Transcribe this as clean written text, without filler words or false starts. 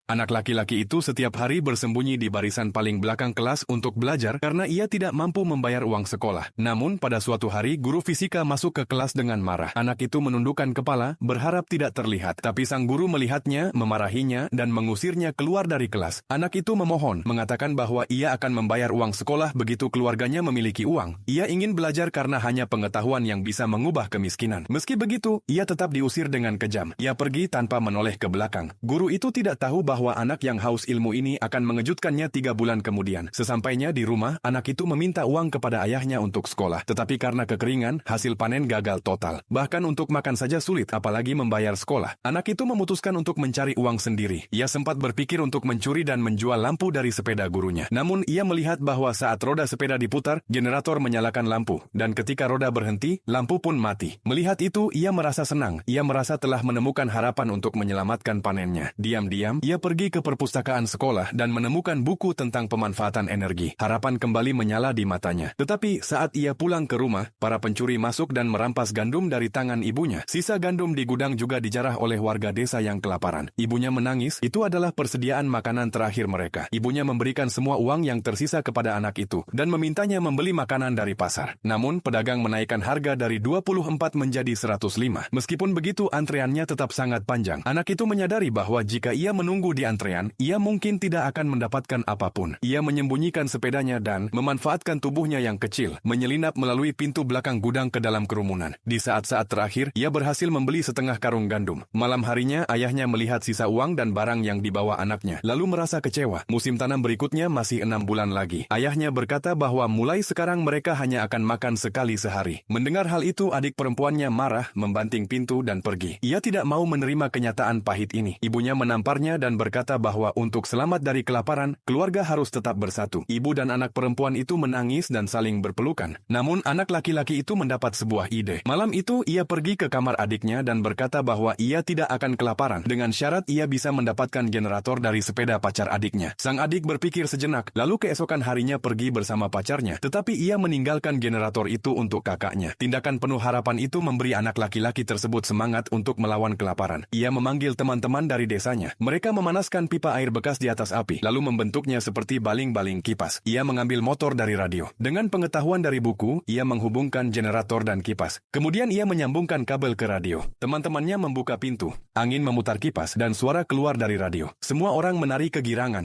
Anak laki-laki itu setiap hari bersembunyi di barisan paling belakang kelas untuk belajar karena ia tidak mampu membayar uang sekolah. Namun pada suatu hari guru fisika masuk ke kelas dengan marah. Anak itu menundukkan kepala, berharap tidak terlihat. Tapi sang guru melihatnya, memarahinya, dan mengusirnya keluar dari kelas. Anak itu memohon, mengatakan bahwa ia akan membayar uang sekolah begitu keluarganya memiliki uang. Ia ingin belajar karena hanya pengetahuan yang bisa mengubah kemiskinan. Meski begitu, ia tetap diusir dengan kejam. Ia pergi tanpa menoleh ke belakang. Guru itu tidak tahu bahwa anak yang haus ilmu ini akan mengejutkannya 3 bulan kemudian. Sesampainya di rumah, anak itu meminta uang kepada ayahnya untuk sekolah. Tetapi karena kekeringan, hasil panen gagal total. Bahkan untuk makan saja sulit, apalagi membayar sekolah. Anak itu memutuskan untuk mencari uang sendiri. Ia sempat berpikir untuk mencuri dan menjual lampu dari sepeda gurunya. Namun ia melihat bahwa saat roda sepeda diputar, generator menyalakan lampu. Dan ketika roda berhenti, lampu pun mati. Melihat itu, ia merasa senang. Ia merasa telah menemukan harapan untuk menyelamatkan panennya. Diam-diam, ia pergi ke perpustakaan sekolah dan menemukan buku tentang pemanfaatan energi. Harapan kembali menyala di matanya. Tetapi saat ia pulang ke rumah, para pencuri masuk dan merampas gandum dari tangan ibunya. Sisa gandum di gudang juga dijarah oleh warga desa yang kelaparan. Ibunya menangis, itu adalah persediaan makanan terakhir mereka. Ibunya memberikan semua uang yang tersisa kepada anak itu dan memintanya membeli makanan dari pasar. Namun pedagang menaikkan harga dari 24 menjadi 105. Meskipun begitu, antreannya tetap sangat panjang. Anak itu menyadari bahwa jika ia menunggu di antrean, ia mungkin tidak akan mendapatkan apapun. Ia menyembunyikan sepedanya dan memanfaatkan tubuhnya yang kecil, menyelinap melalui pintu belakang gudang ke dalam kerumunan. Di saat-saat terakhir, ia berhasil membeli setengah karung gandum. Malam harinya, ayahnya melihat sisa uang dan barang yang dibawa anaknya, lalu merasa kecewa. Musim tanam berikutnya masih 6 bulan lagi. Ayahnya berkata bahwa mulai sekarang mereka hanya akan makan sekali sehari. Mendengar hal itu, adik perempuannya marah, membanting pintu dan pergi. Ia tidak mau menerima kenyataan pahit ini. Ibunya menamparnya dan berkata bahwa untuk selamat dari kelaparan, keluarga harus tetap bersatu. Ibu dan anak perempuan itu menangis dan saling berpelukan. Namun anak laki-laki itu mendapat sebuah ide. Malam itu ia pergi ke kamar adiknya dan berkata bahwa ia tidak akan kelaparan dengan syarat ia bisa mendapatkan generator dari sepeda pacar adiknya. Sang adik berpikir sejenak, lalu keesokan harinya pergi bersama pacarnya. Tetapi ia meninggalkan generator itu untuk kakaknya. Tindakan penuh harapan itu memberi anak laki-laki tersebut semangat untuk melawan kelaparan. Ia memanggil teman-teman dari desanya. Mereka memanaskan pipa air bekas di atas api, lalu membentuknya seperti baling-baling kipas. Ia mengambil motor dari radio. Dengan pengetahuan dari buku, ia menghubungkan generator dan kipas. Kemudian ia menyambungkan kabel ke radio. Teman-temannya membuka pintu. Angin memutar kipas dan suara keluar dari radio. Semua orang menari kegirangan.